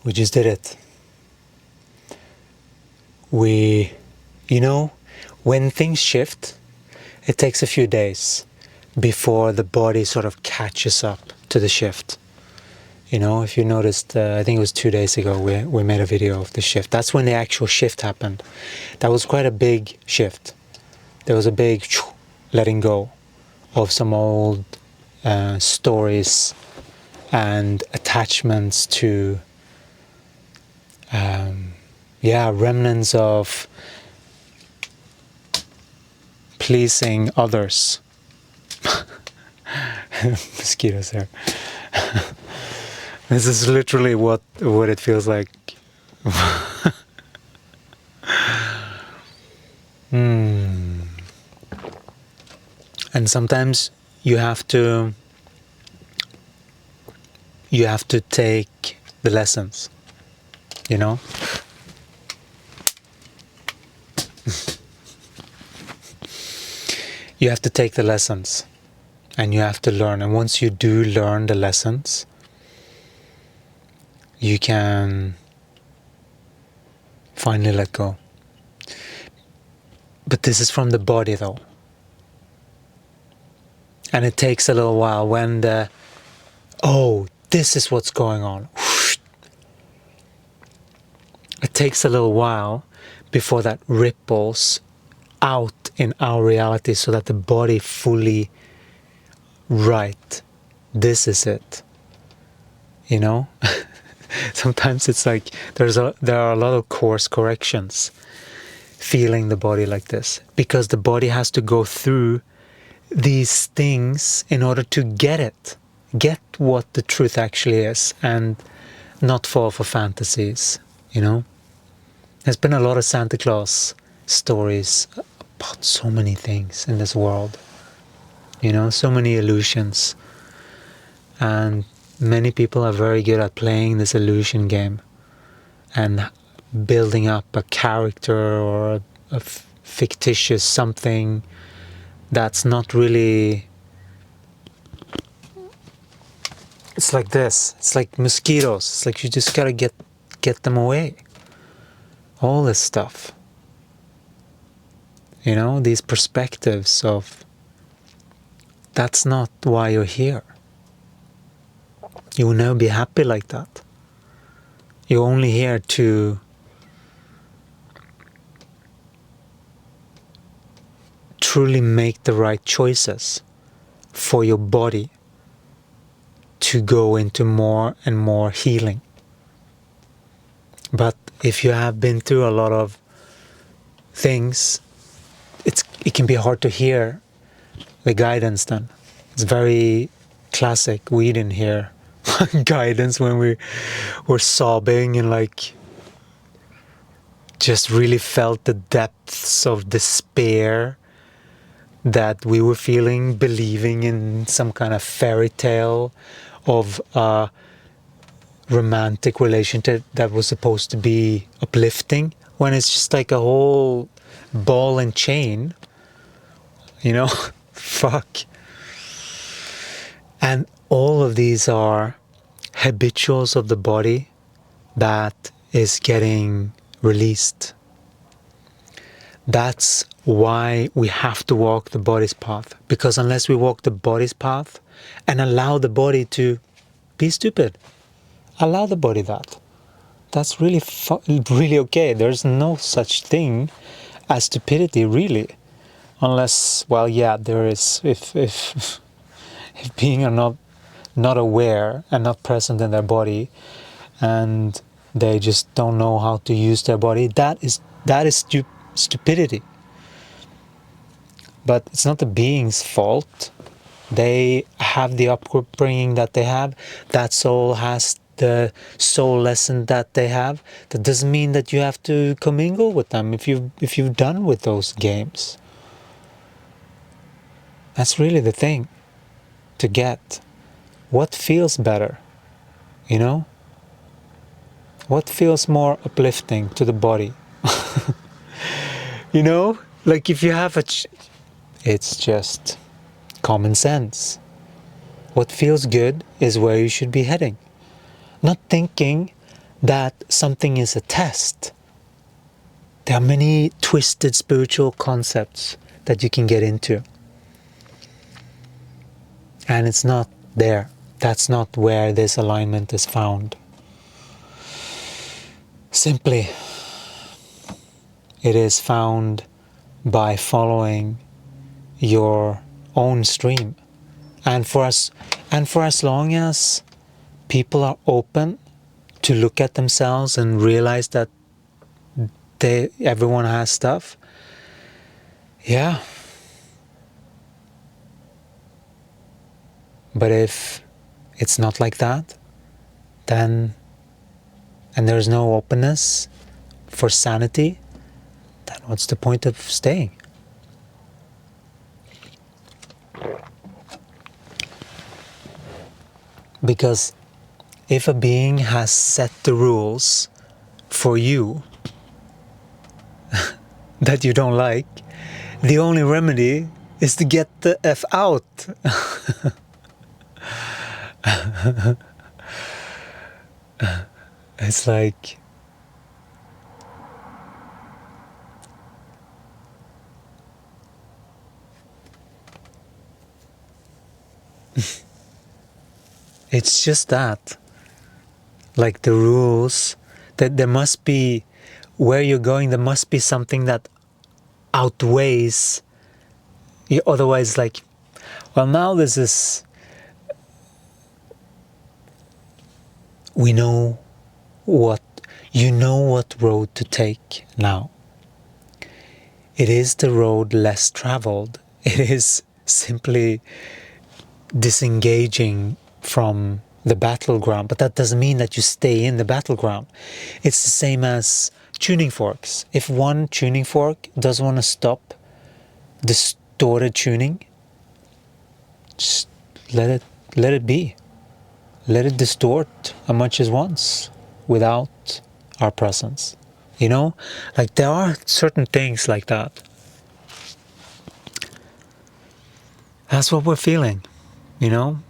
We just did it. When things shift, it takes a few days before the body sort of catches up to the shift. If you noticed, I think it was 2 days ago, we made a video of the shift. That's when the actual shift happened. That was quite a big shift. There was a big letting go of some old stories and attachments to remnants of pleasing others. Mosquitoes there. This is literally what it feels like. And sometimes you have to take the lessons, You have to take the lessons and you have to learn. And once you do learn the lessons, you can finally let go. But this is from the body though. And it takes a little while when this is what's going on. It takes a little while before that ripples out in our reality so that the body fully, right, this is it. Sometimes it's like there are a lot of course corrections feeling the body like this, because the body has to go through these things in order to get what the truth actually is, and not fall for fantasies. There's been a lot of Santa Claus stories about so many things in this world, so many illusions, and many people are very good at playing this illusion game and building up a character or a fictitious something that's not really. It's like this. It's like mosquitoes. It's like you just gotta get them away. All this stuff. These perspectives of that's not why you're here. You will never be happy like that. You're only here to truly make the right choices for your body to go into more and more healing. But if you have been through a lot of things, it can be hard to hear the guidance then. It's very classic. We didn't hear guidance when we were sobbing and just really felt the depths of despair that we were feeling, believing in some kind of fairy tale of a romantic relationship that was supposed to be uplifting, when it's just like a whole ball and chain, fuck. And all of these are habituals of the body that is getting released. That's why we have to walk the body's path. Because unless we walk the body's path and allow the body to be stupid, allow the body that. That's really really okay. There's no such thing as stupidity, really. Unless, there is, if being are not aware and not present in their body, and they just don't know how to use their body, that is stupidity. But it's not the being's fault. They have the upbringing that they have. That soul has the soul lesson that they have. That doesn't mean that you have to commingle with them if you've done with those games. That's really the thing to get. What feels better? What feels more uplifting to the body? Like if you have it's just common sense. What feels good is where you should be heading. Not thinking that something is a test. There are many twisted spiritual concepts that you can get into. And it's not there. That's not where this alignment is found. Simply, it is found by following your own stream. And for as long as people are open to look at themselves and realize that everyone has stuff, yeah. But if it's not like that, then, and there's no openness for sanity, then what's the point of staying? Because if a being has set the rules for you that you don't like, the only remedy is to get the F out. It's like, it's just that, like the rules, that there must be, where you're going, there must be something that outweighs, otherwise like, well, now this is, we know what, you know what road to take now. It is the road less traveled. It is simply disengaging from the battleground, but that doesn't mean that you stay in the battleground. It's the same as tuning forks. If one tuning fork doesn't want to stop distorted tuning, just let it be. Let it distort as much as once without our presence. You know, like there are certain things like that. That's what we're feeling, you know.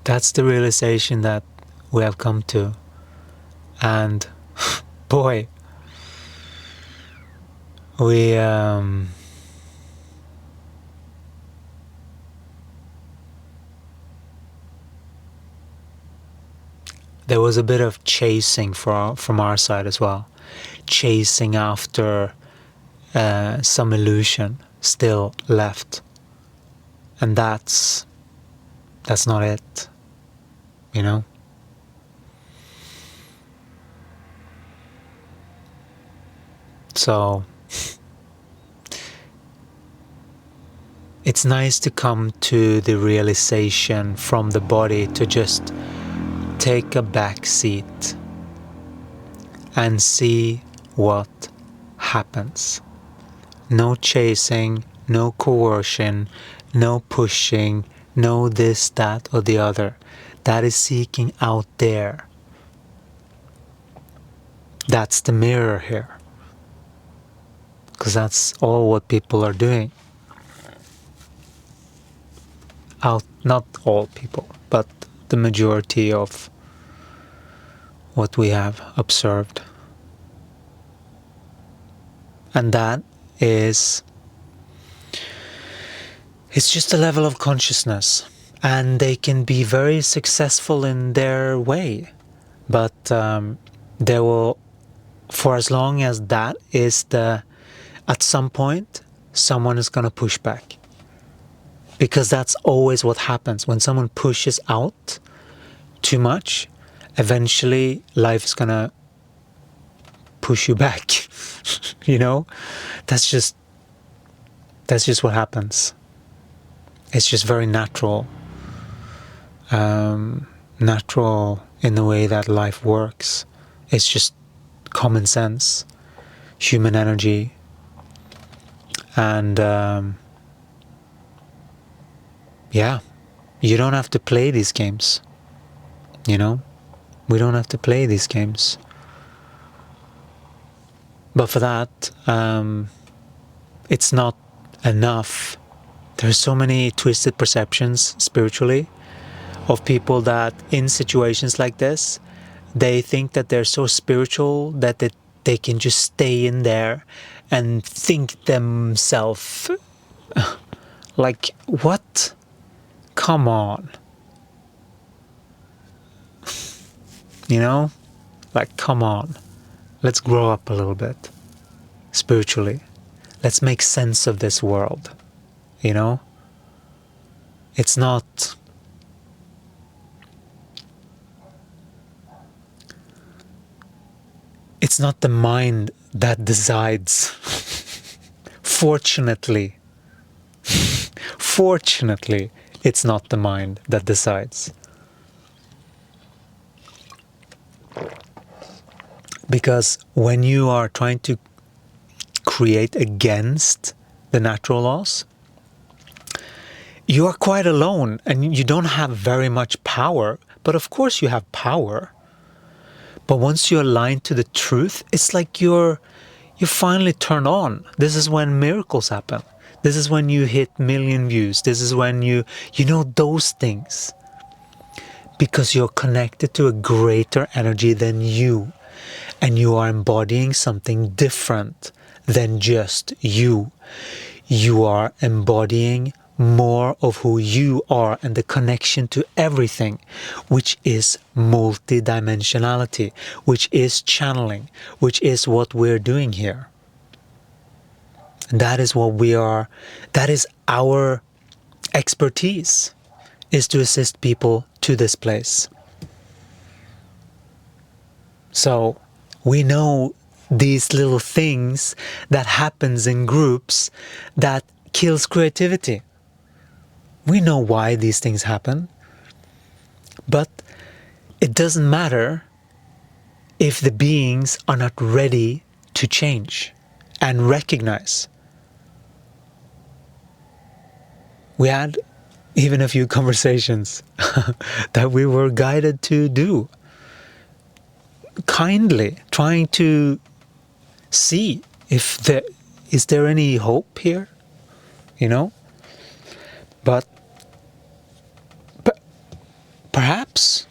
That's the realization that we have come to. And boy, we there was a bit of chasing from our side as well. Chasing after some illusion still left. And that's not it, you know? So it's nice to come to the realization from the body to just take a back seat and see what happens. No chasing, no coercion, no pushing, no this, that, or the other. That is seeking out there. That's the mirror here. Because that's all what people are doing. Not all people, but the majority of what we have observed. And that is, it's just a level of consciousness, and they can be very successful in their way, but they will, for as long as that is at some point someone is going to push back, because that's always what happens when someone pushes out too much. Eventually life is going to push you back. You know, that's just what happens. It's just very natural natural in the way that life works. It's just common sense, human energy, and yeah, you don't have to play these games, you know? We don't have to play these games. But for that, it's not enough. There's so many twisted perceptions spiritually of people that in situations like this, They think that they're so spiritual that they can just stay in there and think themselves like, what? Come on. You know? Like, come on. Let's grow up a little bit spiritually. Let's make sense of this world. You know? It's not... It's not the mind that decides. Fortunately. Fortunately, it's not the mind that decides. Because when you are trying to create against the natural laws, you are quite alone and you don't have very much power. But of course you have power. But once you align to the truth, it's like you finally turn on. This is when miracles happen. This is when you hit 1,000,000 views. This is when you know those things. Because you're connected to a greater energy than you. And you are embodying something different than just you. You are embodying more of who you are and the connection to everything, which is multidimensionality, which is channeling, which is what we're doing here. And that is what we are, that is our expertise, is to assist people to this place. So we know these little things that happens in groups that kills creativity. We know why these things happen. But it doesn't matter if the beings are not ready to change and recognize. We had even a few conversations that we were guided to do. Kindly trying to see if is there any hope here, you know? But perhaps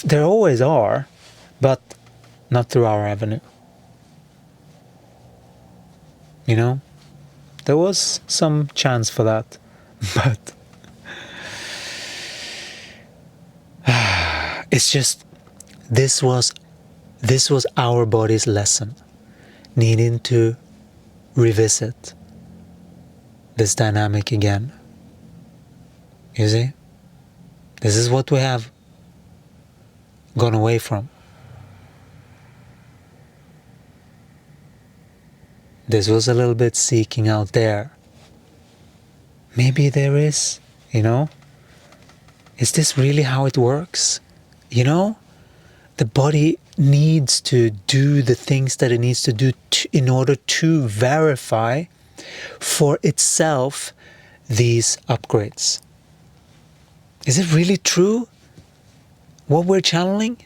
there always are, but not through our avenue. You know, there was some chance for that, but it's just this was our body's lesson, needing to revisit this dynamic again. You see? This is what we have gone away from. This was a little bit seeking out there. Maybe there is, you know? Is this really how it works? You know? The body needs to do the things that it needs to do in order to verify for itself these upgrades. Is it really true what we're channeling?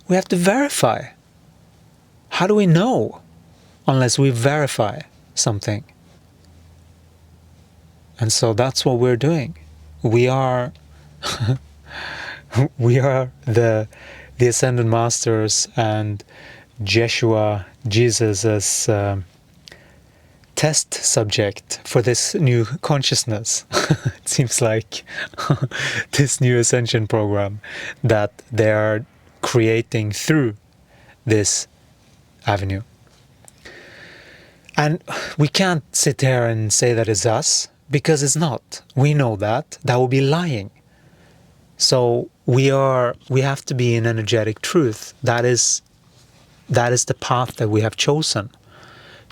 We have to verify. How do we know unless we verify something? And so that's what we're doing. We are the Ascended Masters and Jeshua, Jesus, as test subject for this new consciousness. It seems like this new ascension program that they are creating through this avenue. And we can't sit here and say that it's us, because it's not. We know that. That would be lying. So we have to be in energetic truth. That is the path that we have chosen,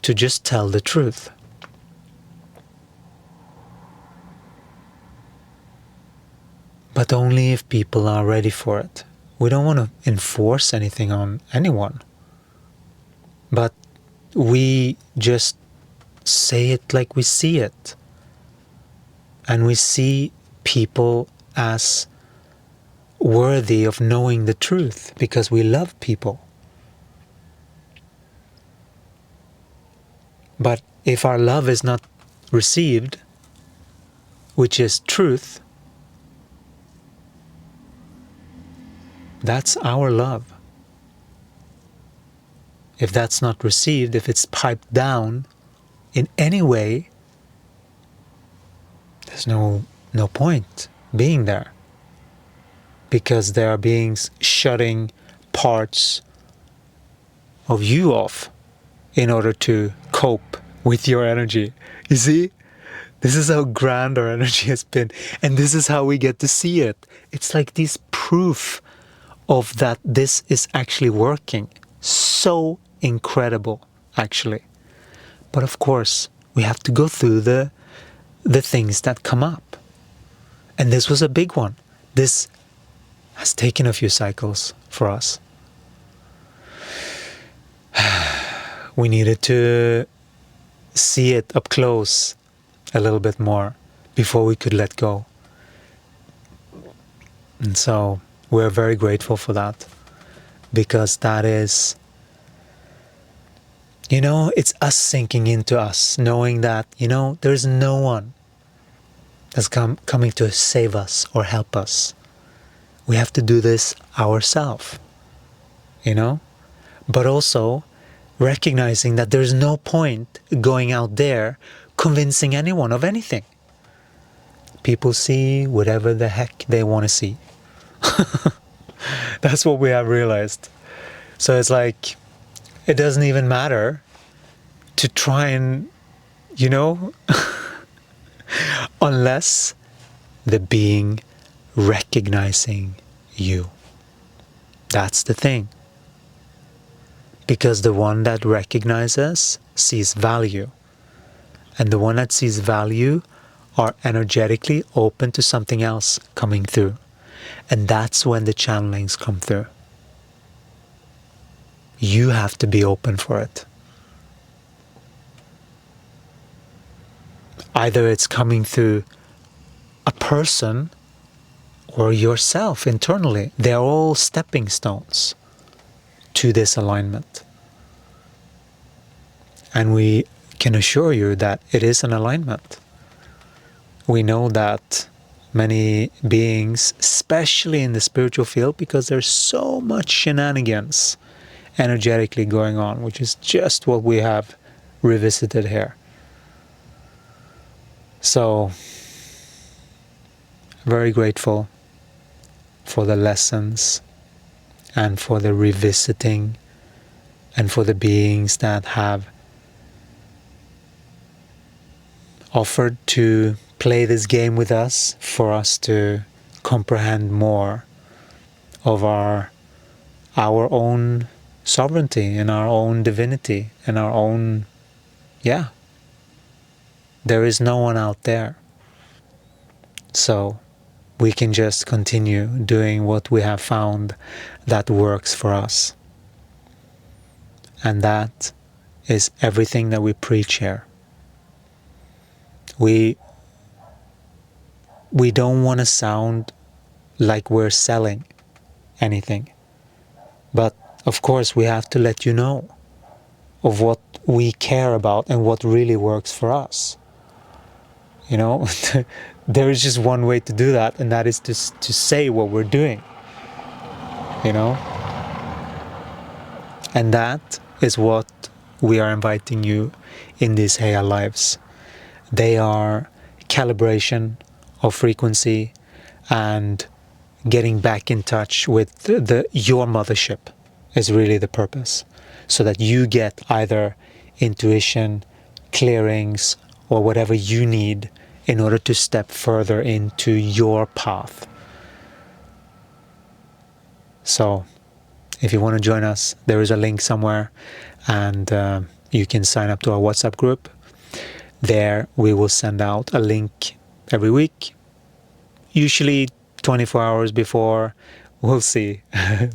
to just tell the truth. But only if people are ready for it. We don't want to enforce anything on anyone. But we just say it like we see it. And we see people as worthy of knowing the truth because we love people. But if our love is not received, which is truth, that's our love. if that's not received, if it's piped down in any way, there's no point being there, because there are beings shutting parts of you off in order to cope with your energy. You see? This is how grand our energy has been, and this is how we get to see it. It's like this proof of that this is actually working. So incredible, actually. But of course, we have to go through the things that come up. And this was a big one. This has taken a few cycles for us. We needed to see it up close a little bit more before we could let go. And so we're very grateful for that, because that is, it's us sinking into us, knowing that, there's no one that's coming to save us or help us. We have to do this ourselves, but also recognizing that there's no point going out there convincing anyone of anything. People see whatever the heck they want to see. That's what we have realized. So it's like, it doesn't even matter to try and, unless the being recognizing you. That's the thing. Because the one that recognizes sees value. And the one that sees value are energetically open to something else coming through. And that's when the channelings come through. You have to be open for it. Either it's coming through a person or yourself internally. They're all stepping stones to this alignment. And we can assure you that it is an alignment. We know that many beings, especially in the spiritual field, because there's so much shenanigans energetically going on, which is just what we have revisited here. So, very grateful for the lessons and for the revisiting and for the beings that have offered to play this game with us for us to comprehend more of our own sovereignty and our own divinity and our own, there is no one out there. So we can just continue doing what we have found that works for us. And that is everything that we preach here. We don't want to sound like we're selling anything. But of course we have to let you know of what we care about and what really works for us. There is just one way to do that, and that is to say what we're doing. And that is what we are inviting you in these Heya Lives. They are calibration of frequency and getting back in touch with your mothership is really the purpose. So that you get either intuition, clearings, or whatever you need in order to step further into your path. So, if you want to join us, there is a link somewhere, and you can sign up to our WhatsApp group. There we will send out a link every week, usually 24 hours before. We'll see.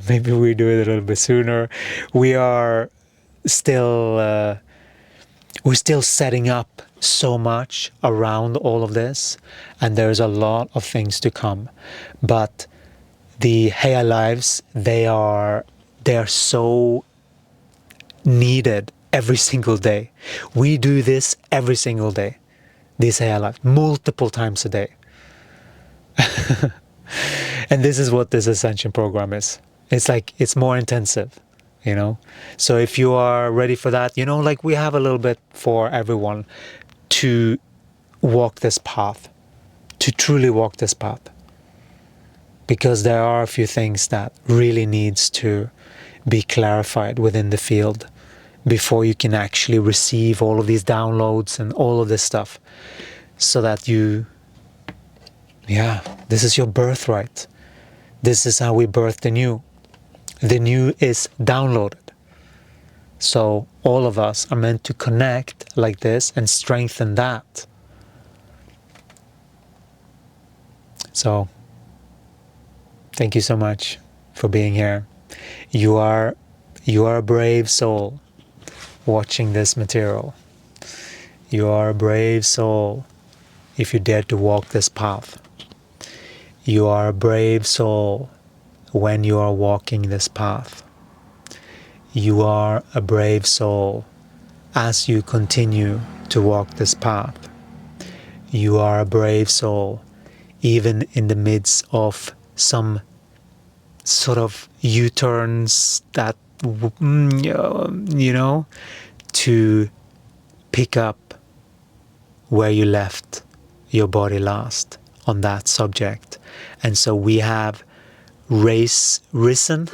Maybe we do it a little bit sooner. We are still we're still setting up so much around all of this, and there's a lot of things to come. But the Heya Lives, they're so needed every single day. We do this every single day, this Heya Life, multiple times a day. And this is what this Ascension program is. It's like, it's more intensive. you know. So if you are ready for that, you know, like we have a little bit for everyone to walk this path, to truly walk this path, because there are a few things that really needs to be clarified within the field before you can actually receive all of these downloads and all of this stuff, so that you, yeah, this is your birthright. This is how we birth the new. The new is downloaded. So all of us are meant to connect like this and strengthen that. So thank you so much for being here. You are a brave soul watching this material. You are a brave soul if you dare to walk this path. You are a brave soul when you are walking this path. You are a brave soul as you continue to walk this path. You are a brave soul even in the midst of some sort of U-turns that, you know, to pick up where you left your body last on that subject. And so we have risen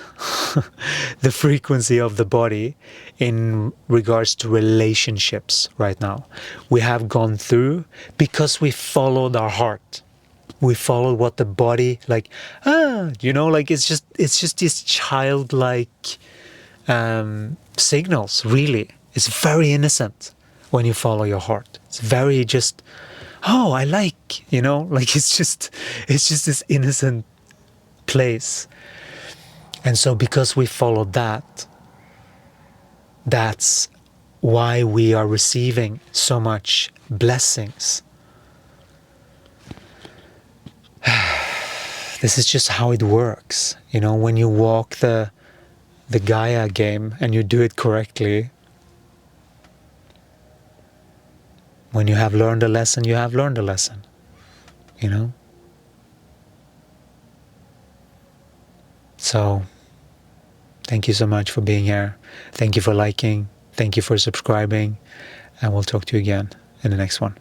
the frequency of the body in regards to relationships right now. We have gone through because we followed our heart. We followed what the body, like, you know, like it's just these childlike signals, really. It's very innocent when you follow your heart. It's very just, oh, I like, you know, like it's just this innocent place. And so because we followed that, that's why we are receiving so much blessings. This is just how it works, you know. When you walk the Gaia game and you do it correctly, when you have learned a lesson, you have learned a lesson, you know. So thank you so much for being here. Thank you for liking. Thank you for subscribing. And we'll talk to you again in the next one.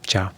Ciao.